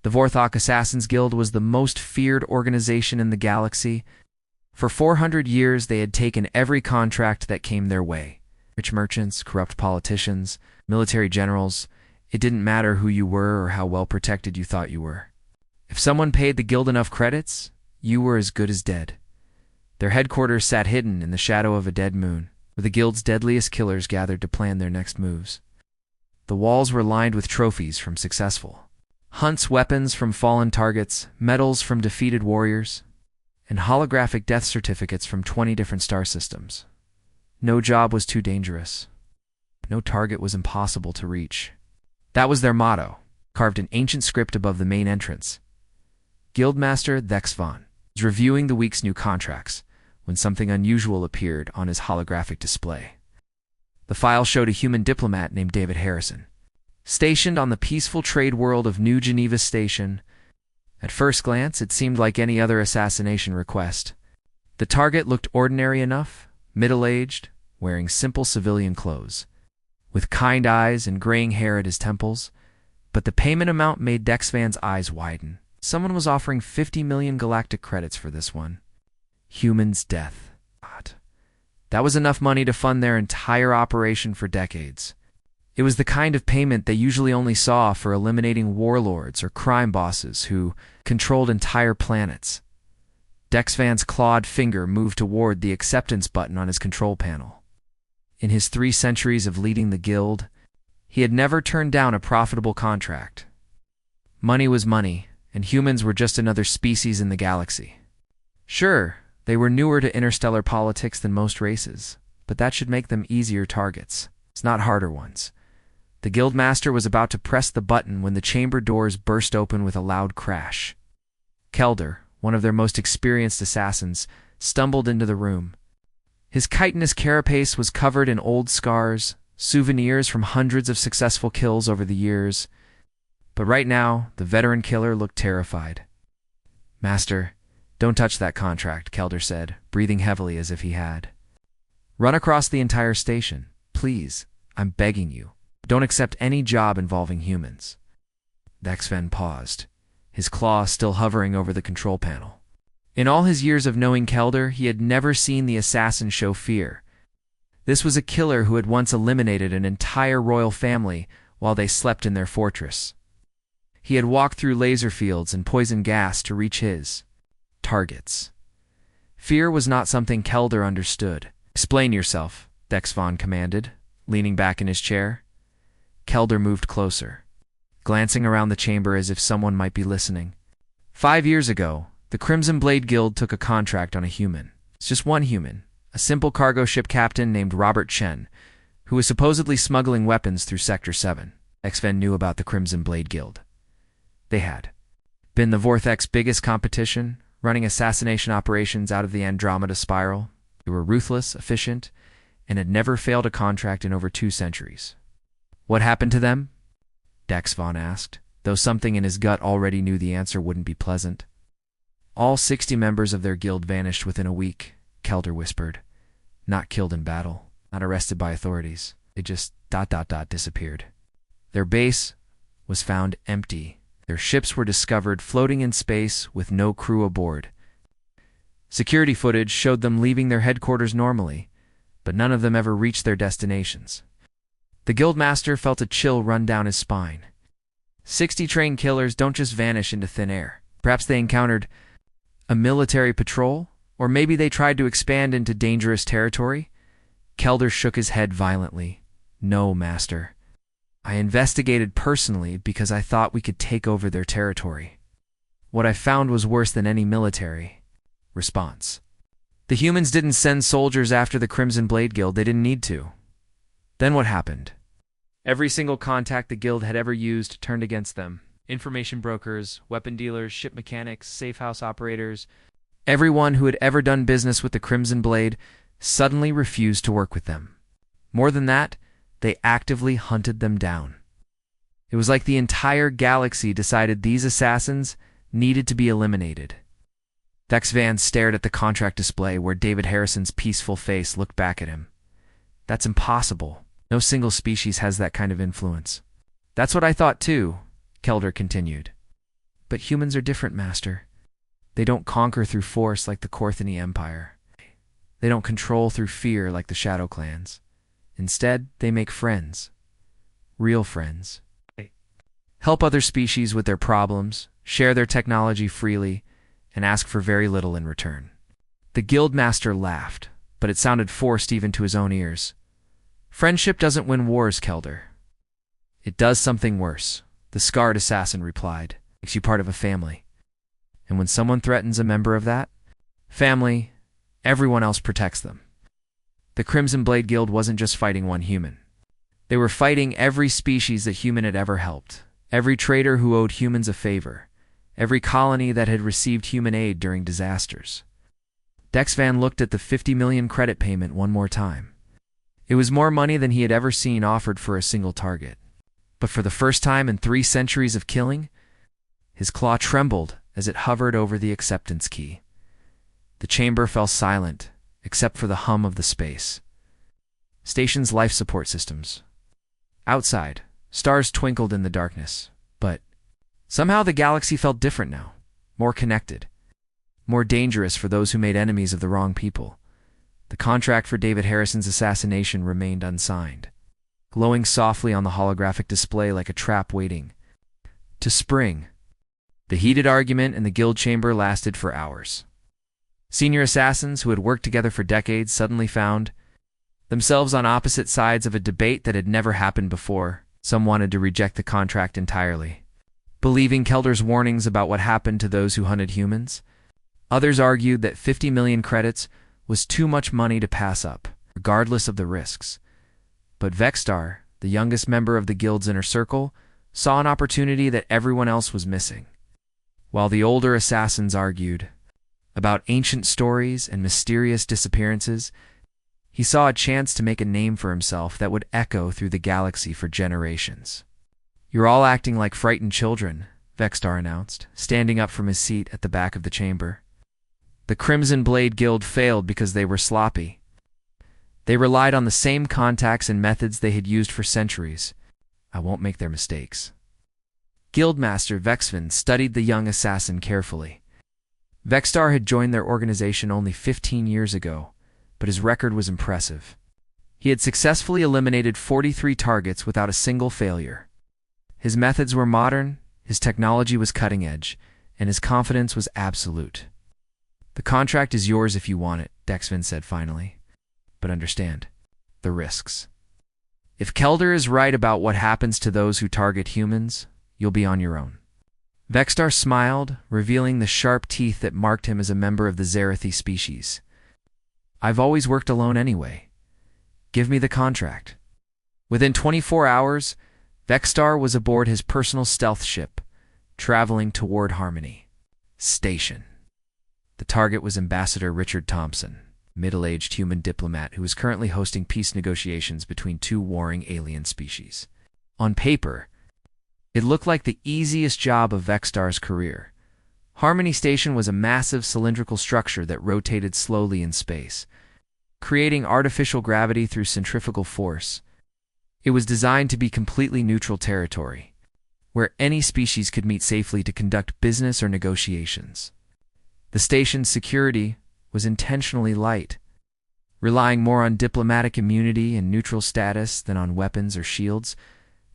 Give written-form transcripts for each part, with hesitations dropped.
The Vorthok Assassins Guild was the most feared organization in the galaxy. For 400 years, they had taken every contract that came their way. Rich merchants, corrupt politicians, military generals. It didn't matter who you were or how well protected you thought you were. If someone paid the guild enough credits, you were as good as dead. Their headquarters sat hidden in the shadow of a dead moon, where the guild's deadliest killers gathered to plan their next moves. The walls were lined with trophies from successful hunts, weapons from fallen targets, medals from defeated warriors, and holographic death certificates from 20 different star systems. No job was too dangerous. No target was impossible to reach. That was their motto, carved in ancient script above the main entrance. Guildmaster Thexvon was reviewing the week's new contracts when something unusual appeared on his holographic display. The file showed a human diplomat named David Harrison, stationed on the peaceful trade world of New Geneva Station. At first glance, it seemed like any other assassination request. The target looked ordinary enough, middle-aged, wearing simple civilian clothes, with kind eyes and graying hair at his temples. But the payment amount made Dexvan's eyes widen. Someone was offering 50 million galactic credits for this one. Human's death. That was enough money to fund their entire operation for decades. It was the kind of payment they usually only saw for eliminating warlords or crime bosses who controlled entire planets. Dexvan's clawed finger moved toward the acceptance button on his control panel. In his 3 centuries of leading the guild, he had never turned down a profitable contract. Money was money, and humans were just another species in the galaxy. Sure, they were newer to interstellar politics than most races, but that should make them easier targets, not harder ones. The Guildmaster was about to press the button when the chamber doors burst open with a loud crash. Kelder, one of their most experienced assassins, stumbled into the room. His chitinous carapace was covered in old scars, souvenirs from hundreds of successful kills over the years. But right now, the veteran killer looked terrified. "Master, don't touch that contract," Kelder said, breathing heavily as if he had. "Run across the entire station. Please, I'm begging you. Don't accept any job involving humans." Dexvan paused, his claw still hovering over the control panel. In all his years of knowing Kelder, he had never seen the assassin show fear. This was a killer who had once eliminated an entire royal family while they slept in their fortress. He had walked through laser fields and poison gas to reach his targets. Fear was not something Kelder understood. "Explain yourself," Dexvan commanded, leaning back in his chair. Kelder moved closer, glancing around the chamber as if someone might be listening. 5 years ago, the Crimson Blade Guild took a contract on a human. It's just one human, a simple cargo ship captain named Robert Chen, who was supposedly smuggling weapons through Sector 7. Dexvan knew about the Crimson Blade Guild. They had been the Vorthek's biggest competition, running assassination operations out of the Andromeda Spiral. They were ruthless, efficient, and had never failed a contract in over 2 centuries. "What happened to them?" Dexvan asked, though something in his gut already knew the answer wouldn't be pleasant. "All 60 members of their guild vanished within a week," Kelder whispered. "Not killed in battle, not arrested by authorities. They just disappeared. Their base was found empty. Their ships were discovered floating in space with no crew aboard. Security footage showed them leaving their headquarters normally, but none of them ever reached their destinations." The Guildmaster felt a chill run down his spine. 60 trained killers don't just vanish into thin air. Perhaps they encountered a military patrol, or maybe they tried to expand into dangerous territory. Kelder shook his head violently. "No, Master. I investigated personally because I thought we could take over their territory. What I found was worse than any military response. The humans didn't send soldiers after the Crimson Blade Guild. They didn't need to. Then what happened? Every single contact the guild had ever used turned against them. Information brokers, weapon dealers, ship mechanics, safe house operators. Everyone who had ever done business with the Crimson Blade suddenly refused to work with them. More than that, they actively hunted them down. It was like the entire galaxy decided these assassins needed to be eliminated. Dexvan stared at the contract display where David Harrison's peaceful face looked back at him. "That's impossible. No single species has that kind of influence." "That's what I thought too," Kelder continued. But humans are different, Master. They don't conquer through force like the Korthini Empire. They don't control through fear like the Shadow Clans. Instead, they make friends. Real friends. Help other species with their problems, share their technology freely, and ask for very little in return. The Guildmaster laughed, but it sounded forced even to his own ears. Friendship doesn't win wars, Kelder. It does something worse, the scarred assassin replied. Makes you part of a family. And when someone threatens a member of that family, everyone else protects them. The Crimson Blade Guild wasn't just fighting one human. They were fighting every species that human had ever helped, every trader who owed humans a favor, every colony that had received human aid during disasters. Dexvan looked at the 50 million credit payment one more time. It was more money than he had ever seen offered for a single target. But for the first time in 3 centuries of killing, his claw trembled as it hovered over the acceptance key. The chamber fell silent, except for the hum of the space station's life support systems. Outside, stars twinkled in the darkness, but somehow the galaxy felt different now, more connected, more dangerous for those who made enemies of the wrong people. The contract for David Harrison's assassination remained unsigned, glowing softly on the holographic display like a trap waiting to spring. The heated argument in the guild chamber lasted for hours. Senior assassins who had worked together for decades suddenly found themselves on opposite sides of a debate that had never happened before. Some wanted to reject the contract entirely, believing Kelder's warnings about what happened to those who hunted humans. Others argued that 50 million credits was too much money to pass up, regardless of the risks. But Vexstar, the youngest member of the guild's inner circle, saw an opportunity that everyone else was missing. While the older assassins argued about ancient stories and mysterious disappearances, he saw a chance to make a name for himself that would echo through the galaxy for generations. "You're all acting like frightened children," Vexstar announced, standing up from his seat at the back of the chamber. The Crimson Blade Guild failed because they were sloppy. They relied on the same contacts and methods they had used for centuries. I won't make their mistakes. Guildmaster Vexvin studied the young assassin carefully. Vexstar had joined their organization only 15 years ago, but his record was impressive. He had successfully eliminated 43 targets without a single failure. His methods were modern, his technology was cutting edge, and his confidence was absolute. "The contract is yours if you want it," Dexvin said finally. "But understand the risks. If Kelder is right about what happens to those who target humans, you'll be on your own." Vexstar smiled, revealing the sharp teeth that marked him as a member of the Zerathi species. "I've always worked alone anyway. Give me the contract." Within 24 hours, Vexstar was aboard his personal stealth ship, traveling toward Harmony Station. The target was Ambassador Richard Thompson, a middle-aged human diplomat who was currently hosting peace negotiations between 2 warring alien species. On paper, it looked like the easiest job of Vexstar's career. Harmony Station was a massive cylindrical structure that rotated slowly in space, creating artificial gravity through centrifugal force. It was designed to be completely neutral territory, where any species could meet safely to conduct business or negotiations. The station's security was intentionally light, relying more on diplomatic immunity and neutral status than on weapons or shields.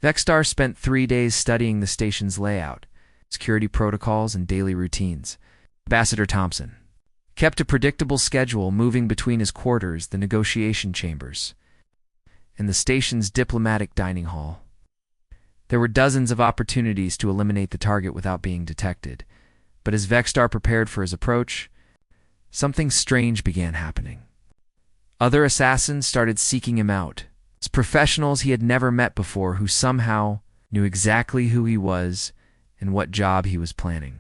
Vexstar spent 3 days studying the station's layout, security protocols, and daily routines. Ambassador Thompson kept a predictable schedule, moving between his quarters, the negotiation chambers, and the station's diplomatic dining hall. There were dozens of opportunities to eliminate the target without being detected, but as Vexstar prepared for his approach, something strange began happening. Other assassins started seeking him out, as professionals he had never met before who somehow knew exactly who he was and what job he was planning.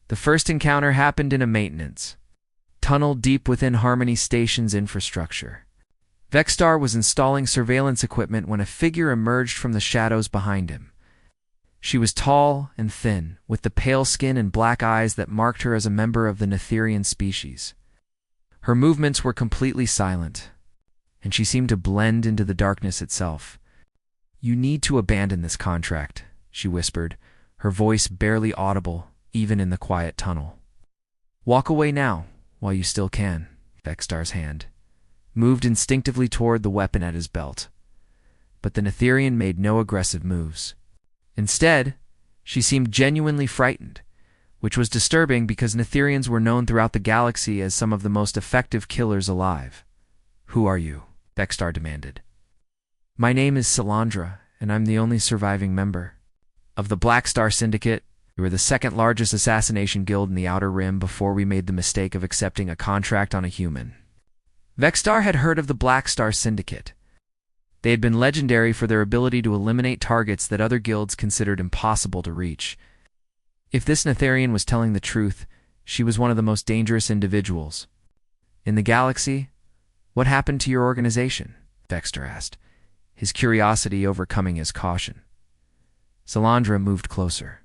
The first encounter happened in a maintenance tunnel deep within Harmony Station's infrastructure. Vexstar was installing surveillance equipment when a figure emerged from the shadows behind him. She was tall and thin, with the pale skin and black eyes that marked her as a member of the Netherian species. Her movements were completely silent, and she seemed to blend into the darkness itself. "You need to abandon this contract," she whispered, her voice barely audible, even in the quiet tunnel. Walk away now, while you still can. Vexstar's hand moved instinctively toward the weapon at his belt. But the Netherian made no aggressive moves. Instead, she seemed genuinely frightened, which was disturbing because Netherians were known throughout the galaxy as some of the most effective killers alive. "Who are you?" Vexstar demanded. "My name is Salandra, and I'm the only surviving member of the Black Star Syndicate. We were the second largest assassination guild in the Outer Rim before we made the mistake of accepting a contract on a human." Vexstar had heard of the Black Star Syndicate. They had been legendary for their ability to eliminate targets that other guilds considered impossible to reach. If this Netherian was telling the truth, she was one of the most dangerous individuals in the galaxy. "What happened to your organization?" Vexstar asked, his curiosity overcoming his caution. Salandra moved closer,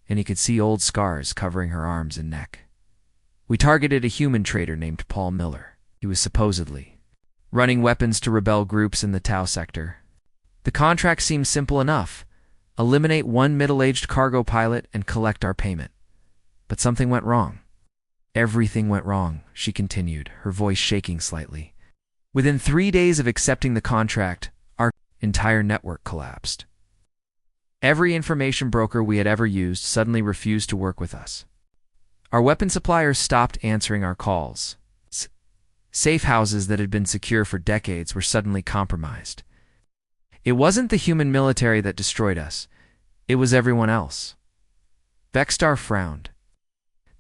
and he could see old scars covering her arms and neck. "We targeted a human trader named Paul Miller. He was supposedly running weapons to rebel groups in the Tau sector. The contract seemed simple enough: eliminate one middle-aged cargo pilot and collect our payment. But something went wrong." "Everything went wrong," she continued, her voice shaking slightly. "Within 3 days of accepting the contract, our entire network collapsed. Every information broker we had ever used suddenly refused to work with us. Our weapon suppliers stopped answering our calls. Safe houses that had been secure for decades were suddenly compromised. It wasn't the human military that destroyed us. It was everyone else." Vexstar frowned.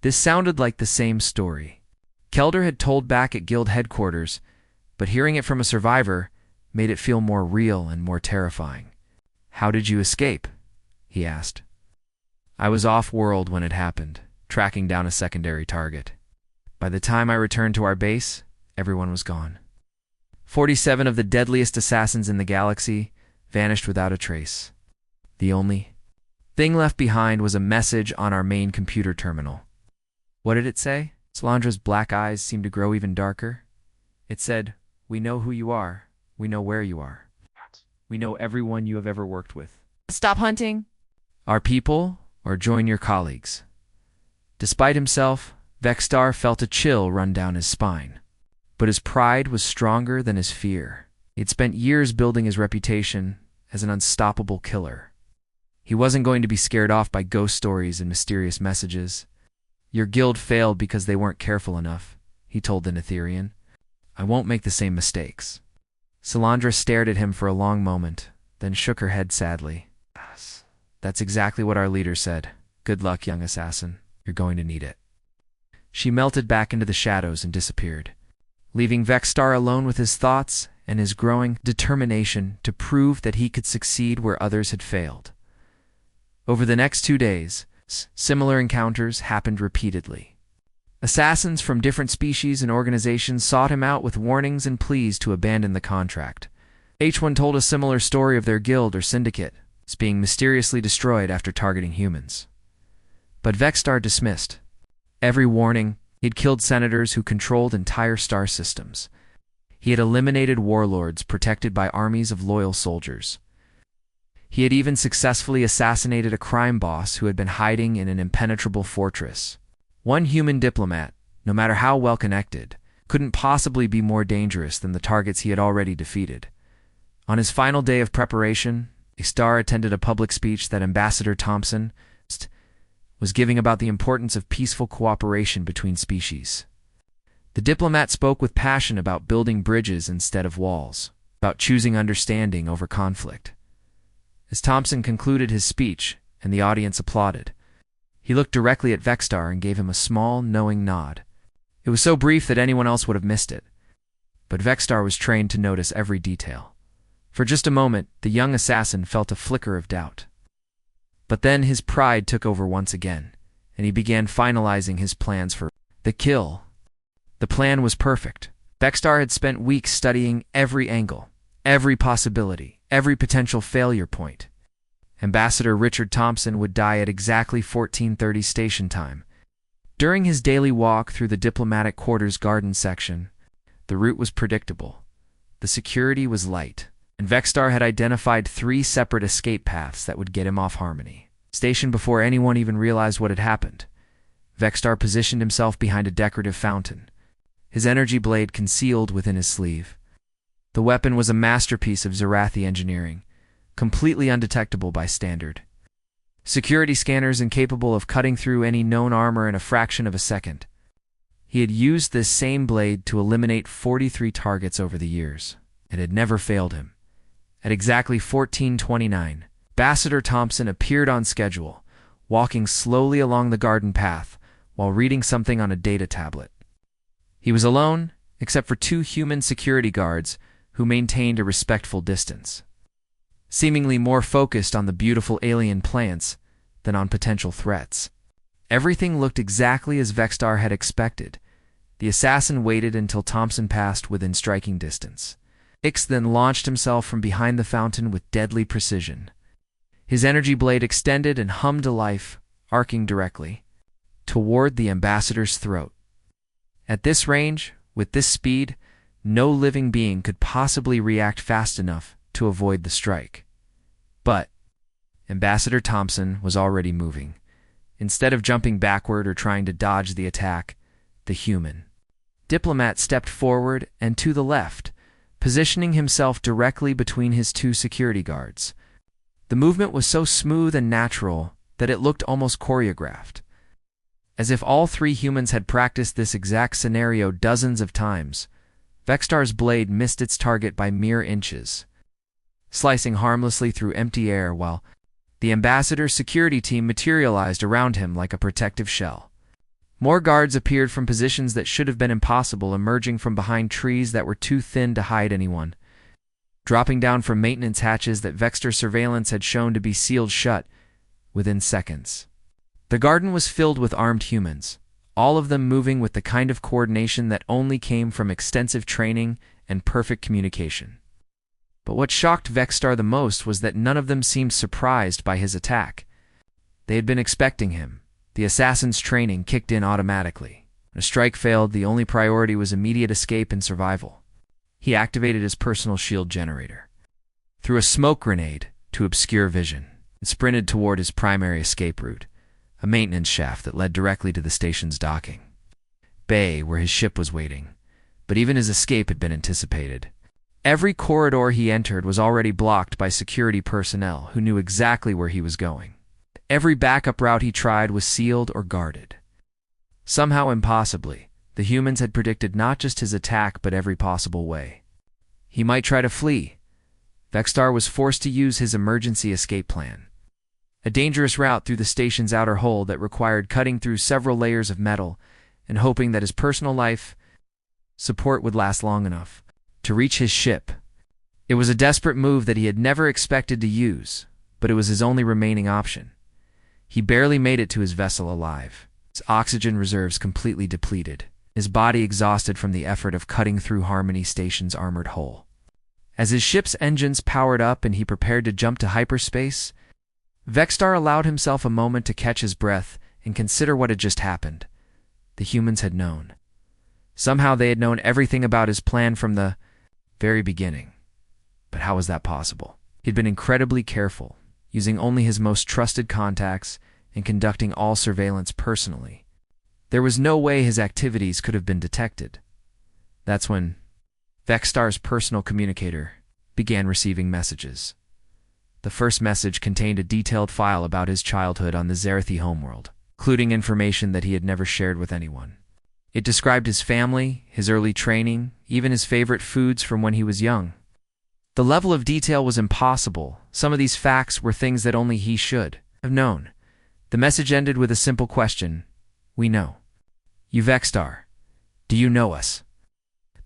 This sounded like the same story Kelder had told back at guild headquarters, but hearing it from a survivor made it feel more real and more terrifying. "How did you escape?" he asked. "I was off-world when it happened, tracking down a secondary target. By the time I returned to our base, everyone was gone. 47 of the deadliest assassins in the galaxy vanished without a trace. The only thing left behind was a message on our main computer terminal." "What did it say?" Salandra's black eyes seemed to grow even darker. "It said, 'We know who you are. We know where you are. We know everyone you have ever worked with. Stop hunting our people or join your colleagues.'" Despite himself, Vexstar felt a chill run down his spine. But his pride was stronger than his fear. He had spent years building his reputation as an unstoppable killer. He wasn't going to be scared off by ghost stories and mysterious messages. "Your guild failed because they weren't careful enough," he told the Netherian. "I won't make the same mistakes." Salandra stared at him for a long moment, then shook her head sadly. "That's exactly what our leader said. Good luck, young assassin. You're going to need it." She melted back into the shadows and disappeared, leaving Vexstar alone with his thoughts and his growing determination to prove that he could succeed where others had failed. Over the next 2 days, similar encounters happened repeatedly. Assassins from different species and organizations sought him out with warnings and pleas to abandon the contract. Each one told a similar story of their guild or syndicate being mysteriously destroyed after targeting humans. But Vexstar dismissed every warning. He'd killed senators who controlled entire star systems. He had eliminated warlords protected by armies of loyal soldiers. He had even successfully assassinated a crime boss who had been hiding in an impenetrable fortress. One human diplomat, no matter how well connected, couldn't possibly be more dangerous than the targets he had already defeated. On his final day of preparation, Vexstar attended a public speech that Ambassador Thompson was giving about the importance of peaceful cooperation between species. The diplomat spoke with passion about building bridges instead of walls, about choosing understanding over conflict. As Thompson concluded his speech and the audience applauded, he looked directly at Vexstar and gave him a small, knowing nod. It was so brief that anyone else would have missed it, but Vexstar was trained to notice every detail. For just a moment, the young assassin felt a flicker of doubt. But then his pride took over once again, and he began finalizing his plans for the kill. The plan was perfect. Vexstar had spent weeks studying every angle, every possibility, every potential failure point. Ambassador Richard Thompson would die at exactly 14:30 station time. During his daily walk through the diplomatic quarters garden section, the route was predictable. The security was light, and Vexstar had identified 3 separate escape paths that would get him off Harmony. Stationed before anyone even realized what had happened, Vexstar positioned himself behind a decorative fountain, his energy blade concealed within his sleeve. The weapon was a masterpiece of Zerathi engineering, completely undetectable by standard security scanners incapable of cutting through any known armor in a fraction of a second. He had used this same blade to eliminate 43 targets over the years. It had never failed him. At exactly 14:29, Ambassador Thompson appeared on schedule, walking slowly along the garden path while reading something on a data tablet. He was alone, except for 2 human security guards who maintained a respectful distance, seemingly more focused on the beautiful alien plants than on potential threats. Everything looked exactly as Vexstar had expected. The assassin waited until Thompson passed within striking distance. Ix then launched himself from behind the fountain with deadly precision. His energy blade extended and hummed to life, arcing directly toward the ambassador's throat. At this range, with this speed, no living being could possibly react fast enough to avoid the strike. But Ambassador Thompson was already moving. Instead of jumping backward or trying to dodge the attack, the human diplomat stepped forward and to the left, positioning himself directly between his 2 security guards. The movement was so smooth and natural that it looked almost choreographed, as if all 3 humans had practiced this exact scenario dozens of times. Vexstar's blade missed its target by mere inches, slicing harmlessly through empty air while the ambassador's security team materialized around him like a protective shell. More guards appeared from positions that should have been impossible, emerging from behind trees that were too thin to hide anyone, dropping down from maintenance hatches that Vexstar surveillance had shown to be sealed shut within seconds. The garden was filled with armed humans, all of them moving with the kind of coordination that only came from extensive training and perfect communication. But what shocked Vexstar the most was that none of them seemed surprised by his attack. They had been expecting him. The assassin's training kicked in automatically. When a strike failed, the only priority was immediate escape and survival. He activated his personal shield generator, threw a smoke grenade to obscure vision, and sprinted toward his primary escape route, a maintenance shaft that led directly to the station's docking bay where his ship was waiting. But even his escape had been anticipated. Every corridor he entered was already blocked by security personnel who knew exactly where he was going. Every backup route he tried was sealed or guarded. Somehow, impossibly, the humans had predicted not just his attack but every possible way he might try to flee. Vexstar was forced to use his emergency escape plan, a dangerous route through the station's outer hull that required cutting through several layers of metal and hoping that his personal life support would last long enough to reach his ship. It was a desperate move that he had never expected to use, but it was his only remaining option. He barely made it to his vessel alive, his oxygen reserves completely depleted, his body exhausted from the effort of cutting through Harmony Station's armored hull. As his ship's engines powered up and he prepared to jump to hyperspace, Vexstar allowed himself a moment to catch his breath and consider what had just happened. The humans had known. Somehow they had known everything about his plan from the very beginning. But how was that possible? He'd been incredibly careful, using only his most trusted contacts and conducting all surveillance personally. There was no way his activities could have been detected. That's when Vexstar's personal communicator began receiving messages. The first message contained a detailed file about his childhood on the Zerathi homeworld, including information that he had never shared with anyone. It described his family, his early training, even his favorite foods from when he was young. The level of detail was impossible. Some of these facts were things that only he should have known. The message ended with a simple question. We know. You Vexstar, do you know us?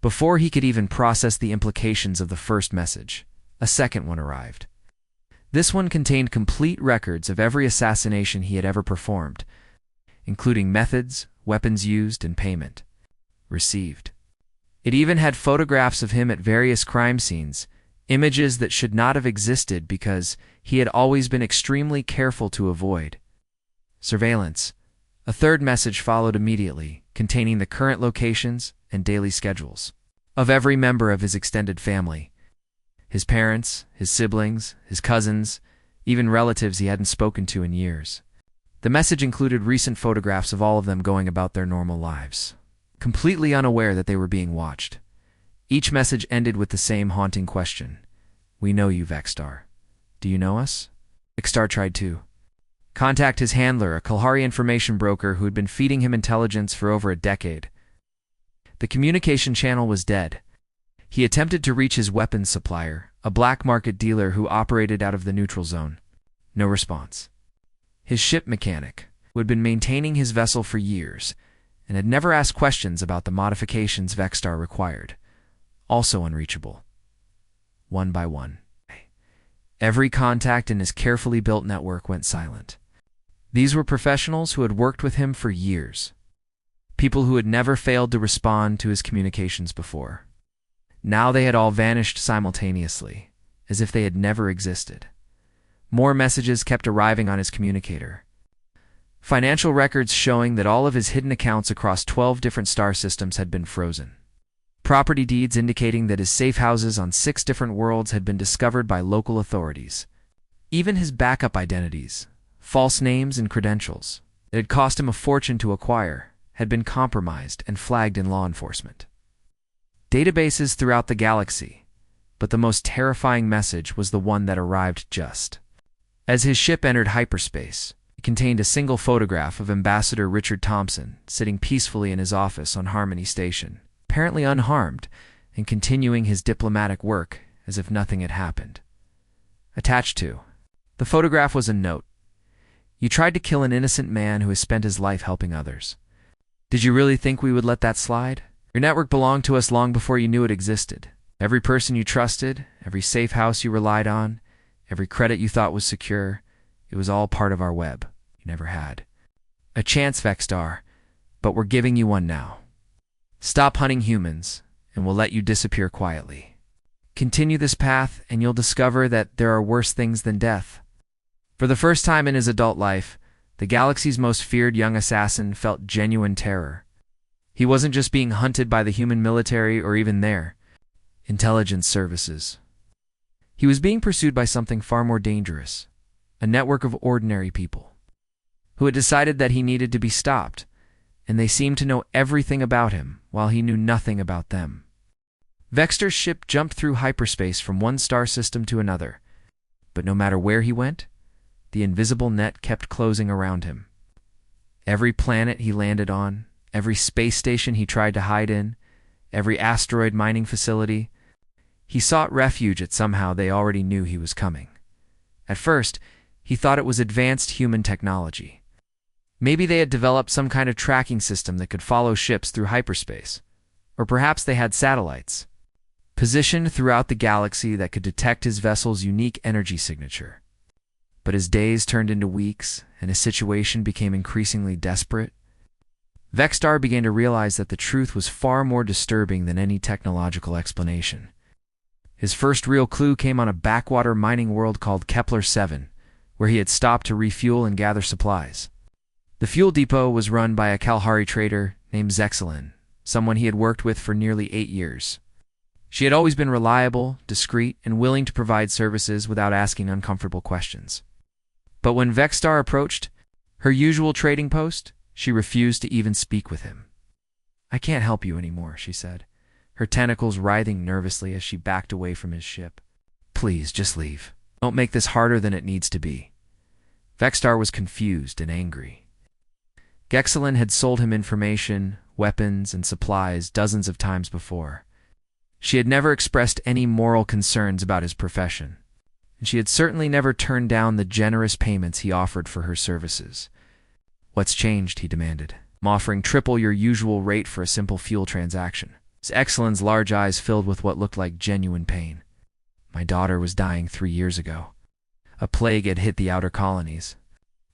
Before he could even process the implications of the first message, a second one arrived. This one contained complete records of every assassination he had ever performed, including methods, weapons used, and payment received. It even had photographs of him at various crime scenes, images that should not have existed because he had always been extremely careful to avoid surveillance. A third message followed immediately, containing the current locations and daily schedules of every member of his extended family. His parents, his siblings, his cousins, even relatives he hadn't spoken to in years. The message included recent photographs of all of them going about their normal lives, completely unaware that they were being watched. Each message ended with the same haunting question. "We know you, Vexstar. Do you know us?" Vexstar tried to contact his handler, a Kalhari information broker who had been feeding him intelligence for over a decade. The communication channel was dead. He attempted to reach his weapons supplier, a black market dealer who operated out of the neutral zone. No response. His ship mechanic, who had been maintaining his vessel for years and had never asked questions about the modifications Vexstar required, also unreachable. One by one, every contact in his carefully built network went silent. These were professionals who had worked with him for years, people who had never failed to respond to his communications before. Now they had all vanished simultaneously, as if they had never existed. More messages kept arriving on his communicator. Financial records showing that all of his hidden accounts across 12 different star systems had been frozen. Property deeds indicating that his safe houses on 6 different worlds had been discovered by local authorities. Even his backup identities, false names and credentials, that had cost him a fortune to acquire, had been compromised and flagged in law enforcement. Databases throughout the galaxy, but the most terrifying message was the one that arrived just as his ship entered hyperspace. It contained a single photograph of Ambassador Richard Thompson sitting peacefully in his office on Harmony Station, apparently unharmed and continuing his diplomatic work as if nothing had happened. Attached to the photograph was a note. "You tried to kill an innocent man who has spent his life helping others. Did you really think we would let that slide? Your network belonged to us long before you knew it existed. Every person you trusted, every safe house you relied on, every credit you thought was secure, it was all part of our web. You never had a chance, Vexstar, but we're giving you one now. Stop hunting humans, and we'll let you disappear quietly. Continue this path, and you'll discover that there are worse things than death." For the first time in his adult life, the galaxy's most feared young assassin felt genuine terror. He wasn't just being hunted by the human military or even their intelligence services. He was being pursued by something far more dangerous, a network of ordinary people who had decided that he needed to be stopped, and they seemed to know everything about him while he knew nothing about them. Vexstar's ship jumped through hyperspace from one star system to another, but no matter where he went, the invisible net kept closing around him. Every planet he landed on, every space station he tried to hide in, every asteroid mining facility, he sought refuge at somehow they already knew he was coming. At first, he thought it was advanced human technology. Maybe they had developed some kind of tracking system that could follow ships through hyperspace. Or perhaps they had satellites positioned throughout the galaxy that could detect his vessel's unique energy signature. But as days turned into weeks and his situation became increasingly desperate, Vexstar began to realize that the truth was far more disturbing than any technological explanation. His first real clue came on a backwater mining world called Kepler 7, where he had stopped to refuel and gather supplies. The fuel depot was run by a Kalhari trader named Zexelin, someone he had worked with for nearly 8 years. She had always been reliable, discreet, and willing to provide services without asking uncomfortable questions. But when Vexstar approached her usual trading post, she refused to even speak with him. "I can't help you anymore," she said, her tentacles writhing nervously as she backed away from his ship. "Please, just leave. Don't make this harder than it needs to be." Vexstar was confused and angry. Gexelin had sold him information, weapons, and supplies dozens of times before. She had never expressed any moral concerns about his profession, and she had certainly never turned down the generous payments he offered for her services. "What's changed?" he demanded. "I'm offering triple your usual rate for a simple fuel transaction." Excelin's large eyes filled with what looked like genuine pain. "My daughter was dying 3 years ago. A plague had hit the outer colonies,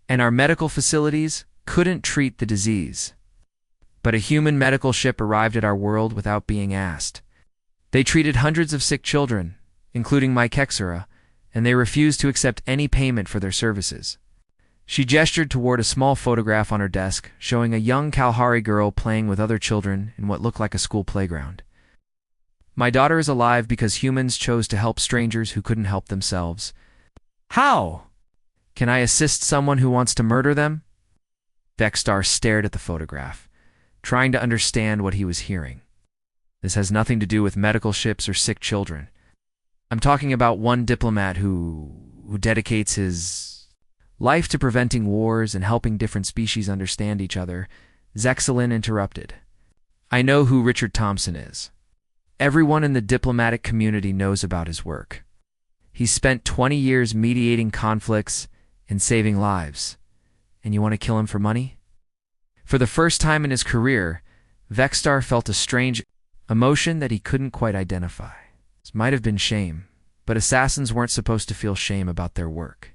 and our medical facilities couldn't treat the disease. But a human medical ship arrived at our world without being asked. They treated hundreds of sick children, including my Kexura, and they refused to accept any payment for their services." She gestured toward a small photograph on her desk showing a young Kalhari girl playing with other children in what looked like a school playground. "My daughter is alive because humans chose to help strangers who couldn't help themselves." "How?" Can I assist someone who wants to murder them? Vexstar stared at the photograph, trying to understand what he was hearing. This has nothing to do with medical ships or sick children. I'm talking about one diplomat who dedicates his life to preventing wars and helping different species understand each other. Zexelin interrupted. I know who Richard Thompson is. Everyone in the diplomatic community knows about his work. He spent 20 years mediating conflicts and saving lives. And you want to kill him for money? For the first time in his career, Vexstar felt a strange emotion that he couldn't quite identify. This might have been shame, but assassins weren't supposed to feel shame about their work.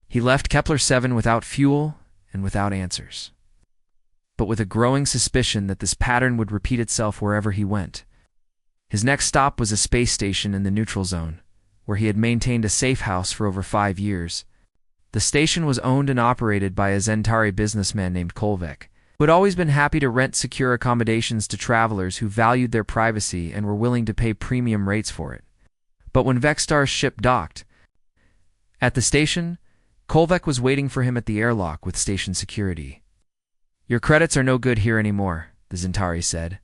He left Kepler-7 without fuel and without answers, but with a growing suspicion that this pattern would repeat itself wherever he went. His next stop was a space station in the neutral zone, where he had maintained a safe house for over 5 years. The station was owned and operated by a Zentari businessman named Kolvek, who had always been happy to rent secure accommodations to travelers who valued their privacy and were willing to pay premium rates for it. But when Vexstar's ship docked at the station, Kolvek was waiting for him at the airlock with station security. Your credits are no good here anymore, the Zentari said,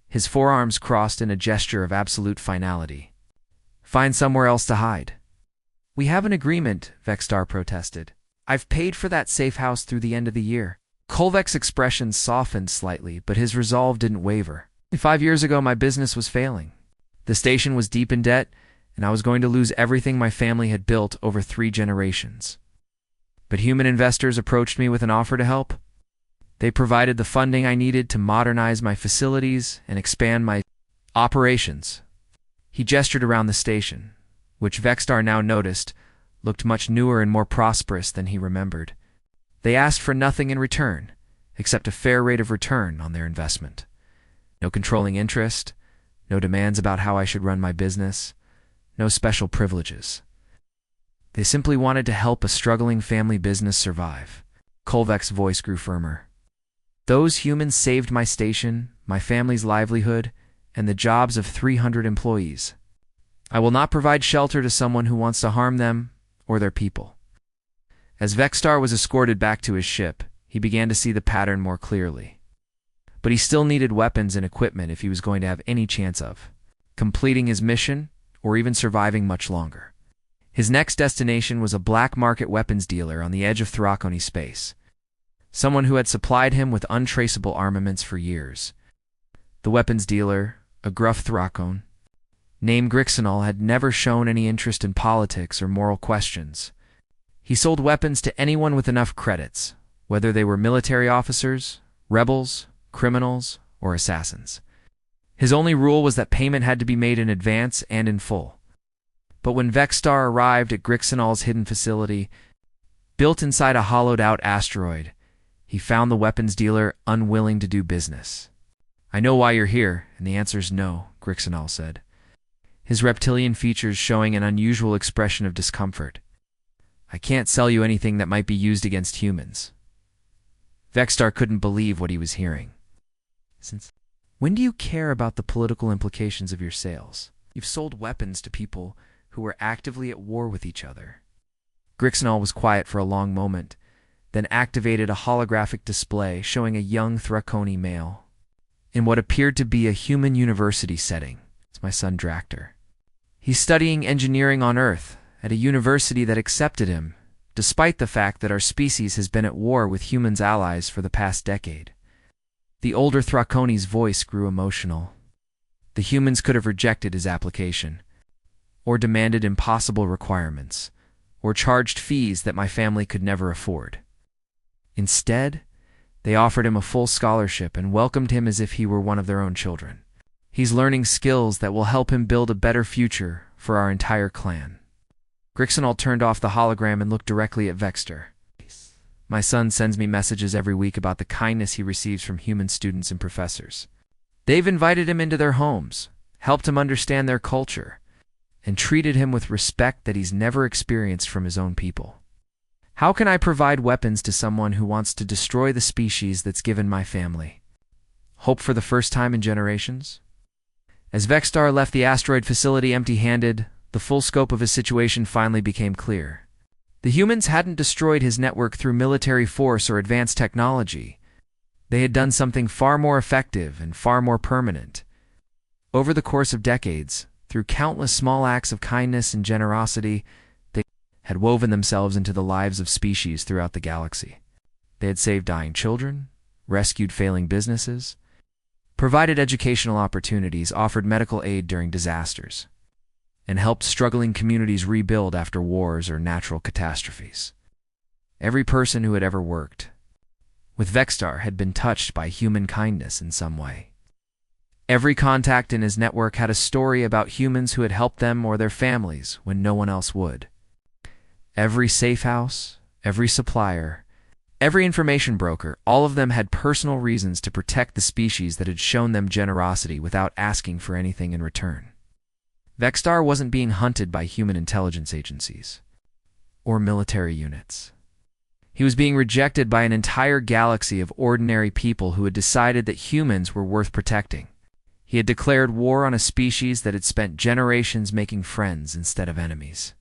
his forearms crossed in a gesture of absolute finality. Find somewhere else to hide. We have an agreement, Vexstar protested. I've paid for that safe house through the end of the year. Kolvek's expression softened slightly, but his resolve didn't waver. 5 years ago, my business was failing. The station was deep in debt, and I was going to lose everything my family had built over 3 generations. But human investors approached me with an offer to help. They provided the funding I needed to modernize my facilities and expand my operations. He gestured around the station, which Vexstar now noticed looked much newer and more prosperous than he remembered. They asked for nothing in return, except a fair rate of return on their investment. No controlling interest, no demands about how I should run my business, no special privileges. They simply wanted to help a struggling family business survive. Kolvek's voice grew firmer. Those humans saved my station, my family's livelihood, and the jobs of 300 employees. I will not provide shelter to someone who wants to harm them or their people. As Vexstar was escorted back to his ship, he began to see the pattern more clearly. But he still needed weapons and equipment if he was going to have any chance of completing his mission or even surviving much longer. His next destination was a black market weapons dealer on the edge of Thrakoni space, someone who had supplied him with untraceable armaments for years. The weapons dealer, a gruff Thrakon, named Grixinol, had never shown any interest in politics or moral questions. He sold weapons to anyone with enough credits, whether they were military officers, rebels, criminals, or assassins. His only rule was that payment had to be made in advance and in full. But when Vexstar arrived at Grixinol's hidden facility, built inside a hollowed-out asteroid, he found the weapons dealer unwilling to do business. I know why you're here, and the answer's no, Grixinol said, his reptilian features showing an unusual expression of discomfort. I can't sell you anything that might be used against humans. Vexstar couldn't believe what he was hearing. Since when do you care about the political implications of your sales? You've sold weapons to people who were actively at war with each other. Grixinol was quiet for a long moment, then activated a holographic display showing a young Thrakoni male in what appeared to be a human university setting. It's my son Dractor. He's studying engineering on Earth at a university that accepted him, despite the fact that our species has been at war with humans' allies for the past decade. The older Thrakoni's voice grew emotional. The humans could have rejected his application, or demanded impossible requirements, or charged fees that my family could never afford. Instead, they offered him a full scholarship and welcomed him as if he were one of their own children. He's learning skills that will help him build a better future for our entire clan. Grixinol turned off the hologram and looked directly at Vexstar. My son sends me messages every week about the kindness he receives from human students and professors. They've invited him into their homes, helped him understand their culture, and treated him with respect that he's never experienced from his own people. How can I provide weapons to someone who wants to destroy the species that's given my family hope for the first time in generations? As Vexstar left the asteroid facility empty-handed, the full scope of his situation finally became clear. The humans hadn't destroyed his network through military force or advanced technology. They had done something far more effective and far more permanent. Over the course of decades, through countless small acts of kindness and generosity, they had woven themselves into the lives of species throughout the galaxy. They had saved dying children, rescued failing businesses, provided educational opportunities, offered medical aid during disasters, and helped struggling communities rebuild after wars or natural catastrophes. Every person who had ever worked with Vexstar had been touched by human kindness in some way. Every contact in his network had a story about humans who had helped them or their families when no one else would. Every safe house, every supplier, every information broker, all of them had personal reasons to protect the species that had shown them generosity without asking for anything in return. Vexstar wasn't being hunted by human intelligence agencies or military units. He was being rejected by an entire galaxy of ordinary people who had decided that humans were worth protecting. He had declared war on a species that had spent generations making friends instead of enemies.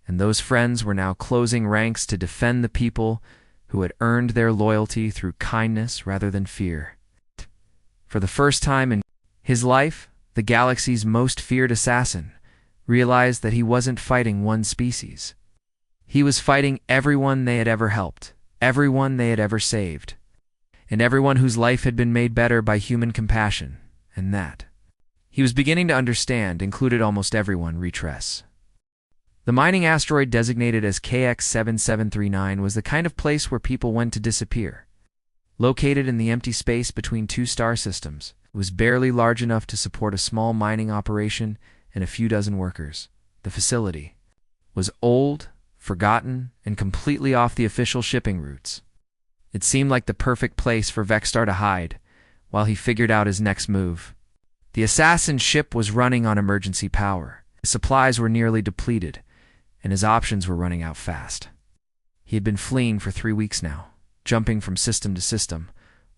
And those friends were now closing ranks to defend the people who had earned their loyalty through kindness rather than fear. For the first time in his life, the galaxy's most feared assassin realized that he wasn't fighting one species. He was fighting everyone they had ever helped, everyone they had ever saved, and everyone whose life had been made better by human compassion, and that, he was beginning to understand, included almost everyone. Retress. The mining asteroid designated as KX-7739 was the kind of place where people went to disappear. Located in the empty space between two star systems, it was barely large enough to support a small mining operation and a few dozen workers. The facility was old, forgotten, and completely off the official shipping routes. It seemed like the perfect place for Vexstar to hide while he figured out his next move. The assassin ship was running on emergency power. His supplies were nearly depleted, and his options were running out fast. He had been fleeing for 3 weeks now, jumping from system to system,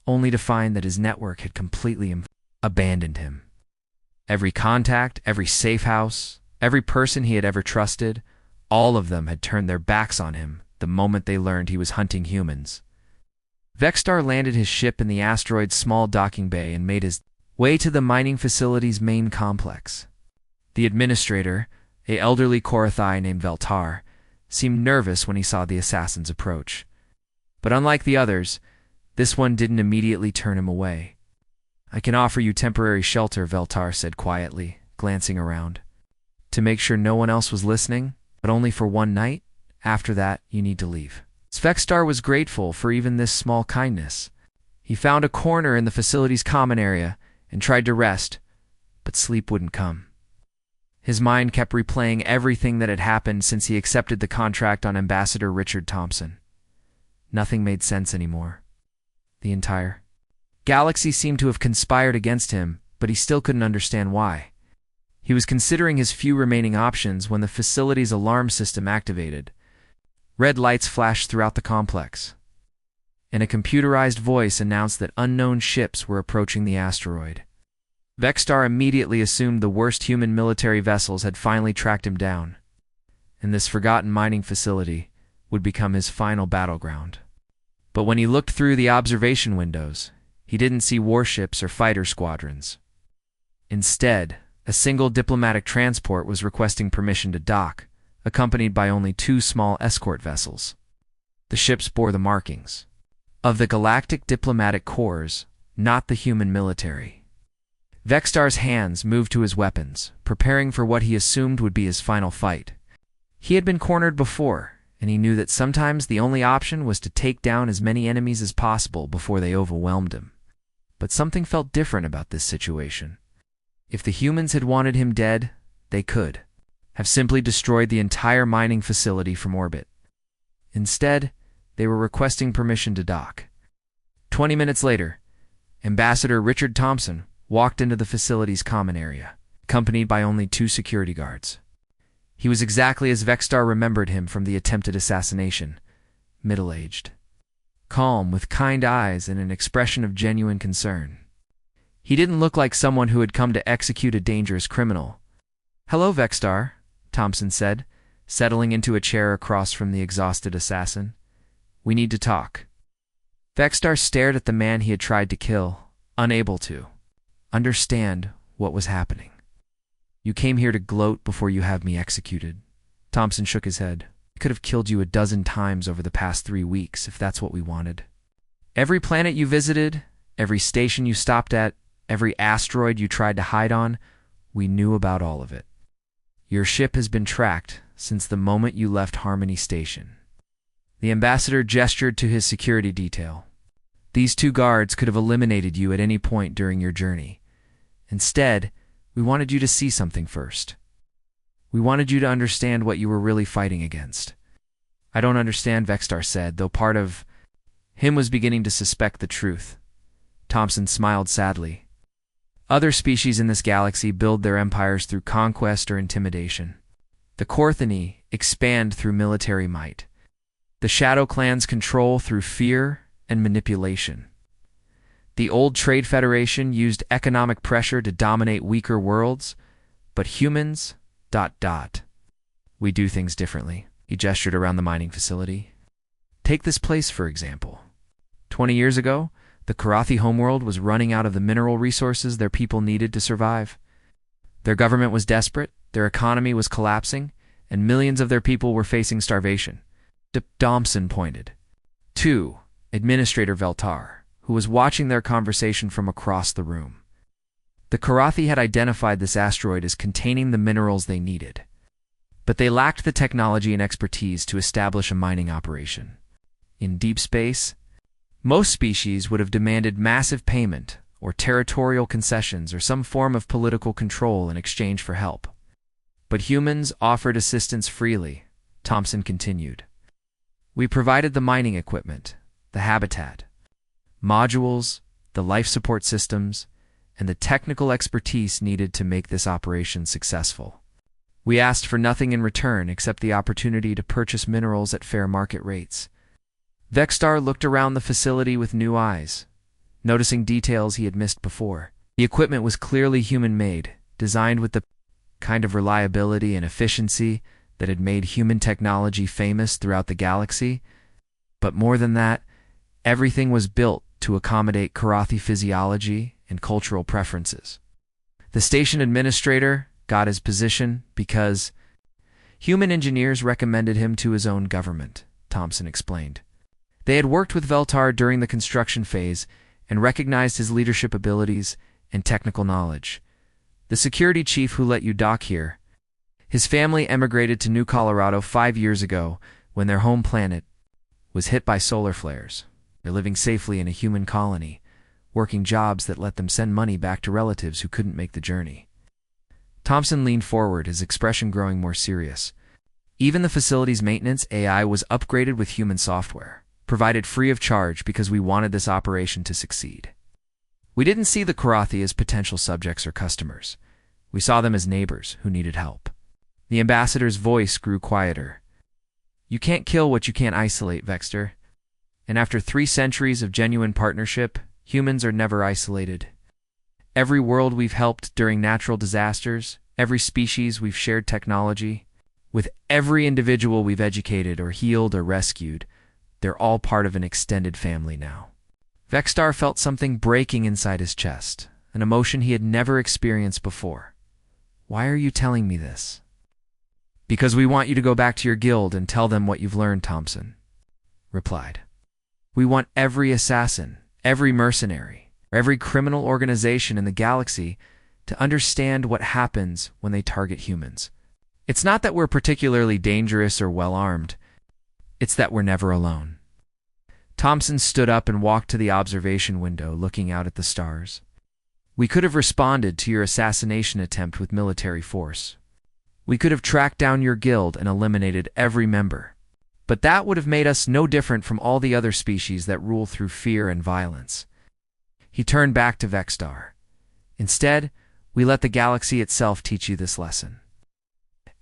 only to find that his network had completely abandoned him. Every contact, every safe house, every person he had ever trusted, all of them had turned their backs on him the moment they learned he was hunting humans. Vexstar landed his ship in the asteroid's small docking bay and made his way to the mining facility's main complex. The administrator, an elderly Korathai named Veltar, seemed nervous when he saw the assassins approach. But unlike the others, this one didn't immediately turn him away. "I can offer you temporary shelter," Veltar said quietly, glancing around, "to make sure no one else was listening, but only for one night. After that, you need to leave." Vexstar was grateful for even this small kindness. He found a corner in the facility's common area and tried to rest, but sleep wouldn't come. His mind kept replaying everything that had happened since he accepted the contract on Ambassador Richard Thompson. Nothing made sense anymore. The entire galaxy seemed to have conspired against him, but he still couldn't understand why. He was considering his few remaining options when the facility's alarm system activated. Red lights flashed throughout the complex, and a computerized voice announced that unknown ships were approaching the asteroid. Vexstar immediately assumed the worst human military vessels had finally tracked him down, and this forgotten mining facility would become his final battleground. But when he looked through the observation windows, he didn't see warships or fighter squadrons. Instead, a single diplomatic transport was requesting permission to dock, accompanied by only 2 small escort vessels. The ships bore the markings of the Galactic Diplomatic Corps, not the human military. Vexstar's hands moved to his weapons, preparing for what he assumed would be his final fight. He had been cornered before, and he knew that sometimes the only option was to take down as many enemies as possible before they overwhelmed him. But something felt different about this situation. If the humans had wanted him dead, they could have simply destroyed the entire mining facility from orbit. Instead, they were requesting permission to dock. 20 minutes later, Ambassador Richard Thompson walked into the facility's common area, accompanied by only 2 security guards. He was exactly as Vexstar remembered him from the attempted assassination, middle-aged, calm, with kind eyes and an expression of genuine concern. He didn't look like someone who had come to execute a dangerous criminal. "Hello, Vexstar," Thompson said, settling into a chair across from the exhausted assassin. "We need to talk." Vextar stared at the man he had tried to kill, unable to understand what was happening. "You came here to gloat before you have me executed." Thompson shook his head. "I could have killed you a dozen times over the past 3 weeks if that's what we wanted. Every planet you visited, every station you stopped at, every asteroid you tried to hide on, we knew about all of it. Your ship has been tracked since the moment you left Harmony Station." The ambassador gestured to his security detail. "These 2 guards could have eliminated you at any point during your journey. Instead, we wanted you to see something first. We wanted you to understand what you were really fighting against." "I don't understand," Vextar said, though part of him was beginning to suspect the truth. Thompson smiled sadly. "Other species in this galaxy build their empires through conquest or intimidation. The Korthani expand through military might. The Shadow Clans control through fear and manipulation. The old Trade Federation used economic pressure to dominate weaker worlds, but humans... We do things differently." He gestured around the mining facility. "Take this place, for example. 20 years ago, the Karathi homeworld was running out of the mineral resources their people needed to survive. Their government was desperate, their economy was collapsing, and millions of their people were facing starvation." Thompson pointed to Administrator Veltar, who was watching their conversation from across the room. The Karathi had identified this asteroid as containing the minerals they needed, but they lacked the technology and expertise to establish a mining operation. In deep space, most species would have demanded massive payment or territorial concessions or some form of political control in exchange for help. But humans offered assistance freely, Thompson continued. "We provided the mining equipment, the habitat, modules, the life support systems, and the technical expertise needed to make this operation successful. We asked for nothing in return except the opportunity to purchase minerals at fair market rates." Vextar looked around the facility with new eyes, noticing details he had missed before. The equipment was clearly human-made, designed with the kind of reliability and efficiency that had made human technology famous throughout the galaxy. But more than that, everything was built to accommodate Karathi physiology and cultural preferences. The station administrator got his position because human engineers recommended him to his own government, Thompson explained. They had worked with Veltar during the construction phase and recognized his leadership abilities and technical knowledge. The security chief who let you dock here, his family emigrated to New Colorado 5 years ago when their home planet was hit by solar flares. They're living safely in a human colony, working jobs that let them send money back to relatives who couldn't make the journey. Thompson leaned forward, his expression growing more serious. Even the facility's maintenance AI was upgraded with human software, provided free of charge because we wanted this operation to succeed. We didn't see the Karathi as potential subjects or customers. We saw them as neighbors who needed help. The ambassador's voice grew quieter. "You can't kill what you can't isolate, Vextar. And after 3 centuries of genuine partnership, humans are never isolated. Every world we've helped during natural disasters, every species we've shared technology, with every individual we've educated or healed or rescued, they're all part of an extended family now." Vextar felt something breaking inside his chest, an emotion he had never experienced before. "Why are you telling me this?" "Because we want you to go back to your guild and tell them what you've learned," Thompson replied. "We want every assassin, every mercenary, every criminal organization in the galaxy to understand what happens when they target humans. It's not that we're particularly dangerous or well-armed. It's that we're never alone." Thompson stood up and walked to the observation window, looking out at the stars. "We could have responded to your assassination attempt with military force. We could have tracked down your guild and eliminated every member. But that would have made us no different from all the other species that rule through fear and violence." He turned back to Vextar. "Instead, we let the galaxy itself teach you this lesson.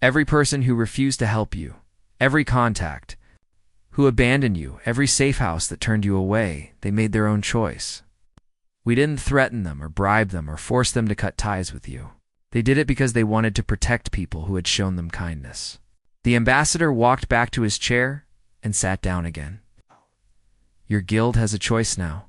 Every person who refused to help you, every contact who abandoned you, every safe house that turned you away, they made their own choice. We didn't threaten them or bribe them or force them to cut ties with you. They did it because they wanted to protect people who had shown them kindness. The ambassador walked back to his chair and sat down again. Your guild has a choice now.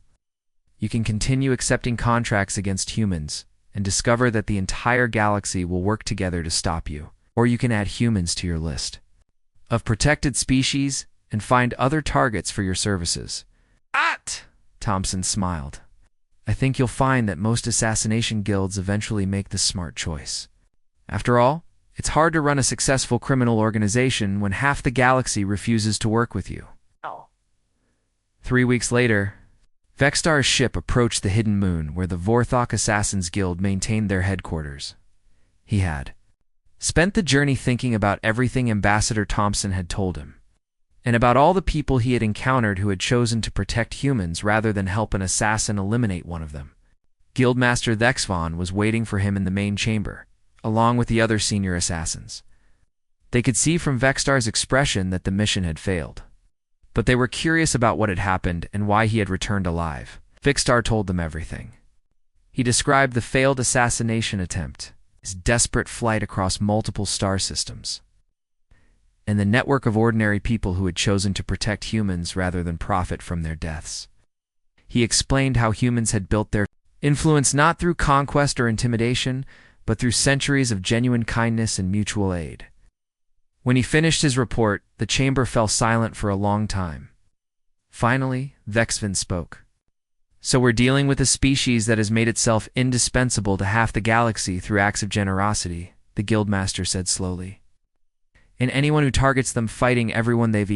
You can continue accepting contracts against humans and discover that the entire galaxy will work together to stop you, or you can add humans to your list of protected species and find other targets for your services. Thompson smiled. I think you'll find that most assassination guilds eventually make the smart choice. After all, it's hard to run a successful criminal organization when half the galaxy refuses to work with you. 3 weeks later, Vextar's ship approached the hidden moon where the Vorthok Assassins Guild maintained their headquarters. He had spent the journey thinking about everything Ambassador Thompson had told him, and about all the people he had encountered who had chosen to protect humans rather than help an assassin eliminate one of them. Guildmaster Thexvon was waiting for him in the main chamber, along with the other senior assassins. They could see from Vextar's expression that the mission had failed, but they were curious about what had happened and why he had returned alive. Vextar told them everything. He described the failed assassination attempt, his desperate flight across multiple star systems, and the network of ordinary people who had chosen to protect humans rather than profit from their deaths. He explained how humans had built their influence not through conquest or intimidation, but through centuries of genuine kindness and mutual aid. When he finished his report, the chamber fell silent for a long time. Finally, Vexvin spoke. So we're dealing with a species that has made itself indispensable to half the galaxy through acts of generosity, the Guildmaster said slowly. And anyone who targets them fighting everyone they've